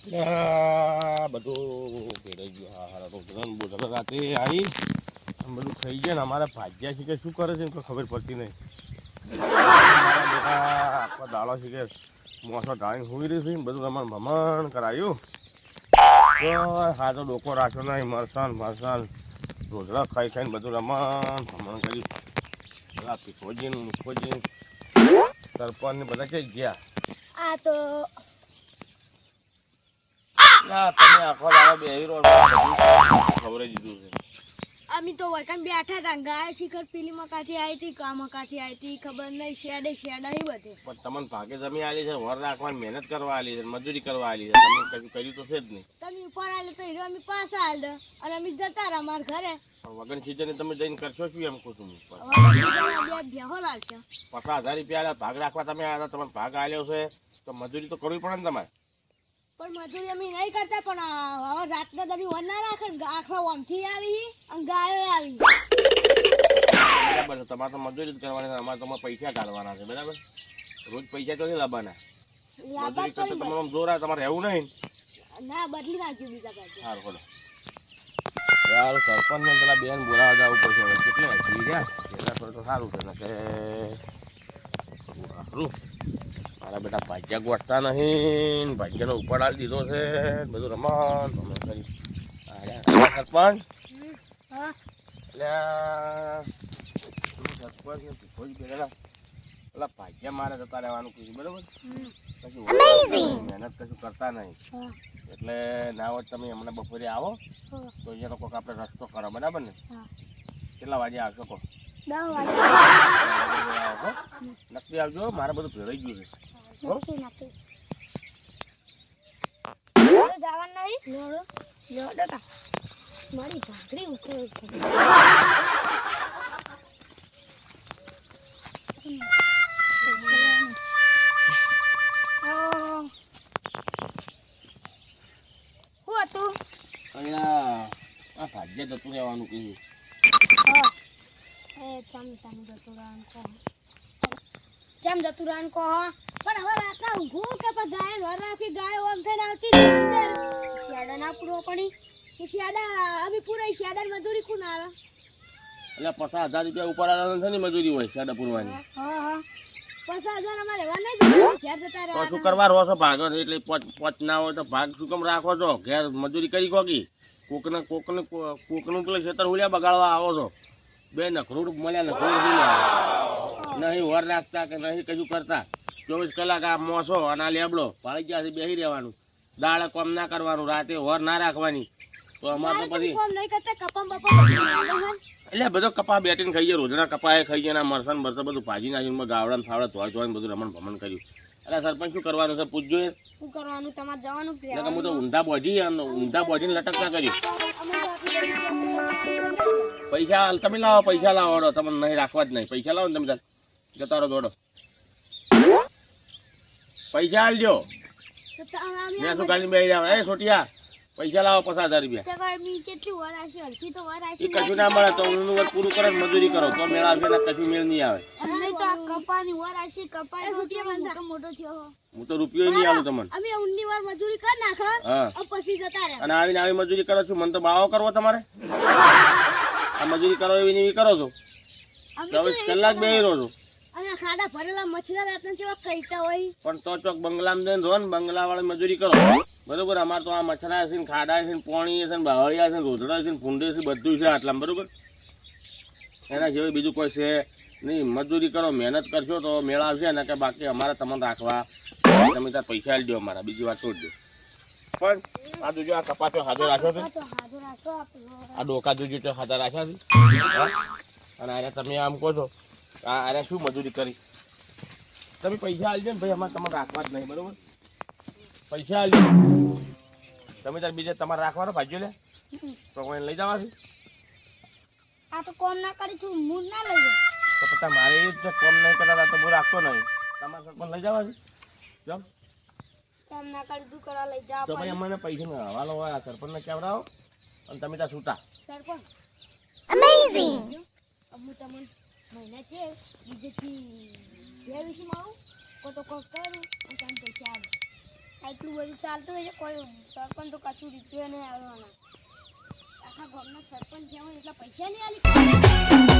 બધું ભેરાઈ ગયું. હા હા રોજના બોધના રાતે આવી બધું ખાઈ ગયા ને અમારા ભાગ્યા છે કે શું કરે છે કોઈ ખબર પડતી નહીં. મારા બેટા આખો દાડો છે કે મોસો ઢાળીને સુઈ રહી છે બધું રમણ ભમણ કરાયું. હા તો ડોકો રાખ્યો નહીં મરસાન રોજડા ખાઈ ખાઈને બધું રમણ ભમણ કર્યું. પેલા પીખોજીને મુખોજી સરપંચ ને બધા કઈ ગયા. આ તો તમે આખો દાડો બેહી રહો ખબર દીધું છે. અમે તો વતન બેઠા હતા ગાય શિખર પેલી મકાથી આવી હતી કા મકાથી આવી હતી ખબર નહીં શેડે શેડા બધે પણ તમને ભાગે જમી આલી છે વર રાખવાની મહેનત કરવા આલી છે મજૂરી કરવા આલી છે તમે કશું કર્યું તો છે જ નહીં. તમે ઉપર આલે તો હીરો અમે પાછા આલ દે અને અમે જતા રહ્યા મારા ઘરે. પણ વગન સિઝને તમે જઈને કરશો શું એમ કહું છું. બે ભેહો લાગશે 50,000 રૂપિયા ભાગ રાખવા તમે આવ્યા તમે ભાગ આલ્યો છે તો મજૂરી તો કરવી પડે ને તમારે. પણ મજૂરી અમે નહીં કરતા પણ હવે રાતના તમે વર ના રાખે આખો ઓમથી આવી અને ગાયો આવી. બરાબર છે તમારે તો મજૂરી જ કરવાની છે અમારે તમારે પૈસા કાઢવાના છે બરાબર. રોજ પૈસા તો નહીં લાવવાના. મજૂરી કરતો તમારે જોર આવે તમારે રહેવું નહીં ના બદલી નાખ્યું બીજા પાસે. સારું બોલો યાર સરપંચ ને પેલા બેન બોલાવા જવું પડશે હવે કેટલે હજી ગયા એટલા થોડું તો સારું છે ને કે મારા બેટા ભાગ્યા ગોઠતા નહીં ભાગ્યનો ઉપાડ દીધો છે બધું રમણ કરી સરપંચ એટલે સરપંચ ને ભીખો જ પેલા પેલા ભાગ્યા મારે જતા રહેવાનું કીધું બરોબર. મહેનત કશું કરતા નહીં એટલે ના હોય તમે હમણાં બપોરે આવો તો એનો કોઈક આપણે રસ્તો કરો બરાબર ને. કેટલા વાગે આવશો કહો. 10 વાગે નક્કી આવજો મારે બધું ભેરાઈ ગયું છે. જવાનું નહીં મારી ભાખરી ઉતરે આ ભાગ્ય જતું રહેવાનું કીધું. ચમ જતું રાન કહો પણ હવે રાતના ઊંઘું કે પણ ગાય વર રાખી ગાય ઓમ થઈને આવતી શેડા ના પૂરો પડી કે શેડા અમે પૂરા શેડા મજૂરી કોણ આવે એટલે 50,000 રૂપિયા ઉપર આવે છે ને મજૂરી હોય શેડા પૂરવાની. 50,000 અમારે રહેવા નહીં ઘેર જતા તો શું કરવા રહો છો ભાગો એટલે પોચ ના હોય તો ભાગ શું કેમ રાખો છો ઘેર મજૂરી કરી કોકી કોકનું પેલું ખેતર ઉલ્યા બગાડવા આવો છો. બે નખરૂડ મળ્યા નખરૂડ નહીં વર રાખતા કે નહીં કશું કરતા 24 કલાક આ મોસો અને આ લેબડો પાળી ગયા બેસી રહેવાનું દાળ કોમ ના કરવાનું રાતે વર ના રાખવાની. તો અમારે તો પછી એટલે બધો કપા બેટીને ખાઈ જાય રોજના કપા એ ખાઈ જાય મરસન બરસન બધું ભાજી નાખીને ગાવડા ફાવડા ધોઈ બધું રમણ ભમણ કર્યું. એટલે સરપંચ શું કરવાનું છે પૂછજો. શું કરવાનું તમારે જવાનું હું તો ઊંધા બોજીને લટકતા કર્યું. પૈસા તમે લાવો પૈસા લાવો તમને નહીં રાખવા જ નહીં પૈસા લાવો ને તમે જતા રહો દોડો પૈસા આલજો. મેં શું ગાડી બેસી રહ્યા એ છોટિયા પૈસા લાવો 50,000 રૂપિયા. કશું ના મળે તો ઊંનું વર્ગ પૂરું કરો મજૂરી કરો તો મેળ આવશે ને કશું મેળ નહીં આવે. હું તો રૂપિયો નહીં આવું તમને. અને આવીને આવી મજૂરી કરો છો મને તો બાવો કરવો તમારે. આ મજૂરી કરો એવી કરો છો 24 કલાક બેસી રહો છો. ખાડા ભરેલા મચ્છર રાતના કેવા ખાઈતા હોય પણ તો ચોક બંગલામાં જઈને રહો ને બંગલા વાળી મજૂરી કરો બરોબર. અમારે તો આ મચ્છરા છે ને ખાડા છે ને પોણી છે ને બાવળિયા છે ને રોજડા છે ને ફૂંડે છે બધું છે આટલા બરોબર. એના જેવું બીજું કોઈ છે નહીં. મજૂરી કરો મહેનત કરશો તો મેળ આવશે ને કે બાકી અમારે તમને રાખવા તમે ત્યાં પૈસા આપી દો અમારા બીજી વાત છોડ દો. પણ આ જોજો આ કપાસો હાજર રાખ્યો છે આ ડોકા જોજો તો હાજર રાખ્યા છે અને આને તમે આમ કહો છો આને શું મજૂરી કરી તમે પૈસા આપજો ને ભાઈ અમારે તમારે રાખવા જ નહીં બરોબર. પૈસા આપજો તમે તાર બીજે તમારે રાખવાનો ભાગ્યો લે તો કોઈ લઈ જવા છે. આ તો કોમ ના કરી છું મૂળ ના લઈ જાય તો પછી મારે એ જ કોમ નહીં કરતા તો હું રાખતો નહીં તમારે સરપંચ લઈ જવા છે. જમ કોમ ના કરી તું કરવા લઈ જા તો ભાઈ અમને પૈસાનો હવાલો હોય આ સરપંચને કેવડાવો અને તમે ત્યાં છૂટા. સરપંચ અમેઝિંગ હું તમને મહિના છે બીજેથી 2 વીસમાં આવું તો કોક કરું અને તમે પૈસા આવે આટલું બધું ચાલતું હોય છે કોઈ સરપંચ તો કશું રૂપિયા નહીં આવવાના આખા ગામના સરપંચ જેવા એટલા પૈસા નહીં આલી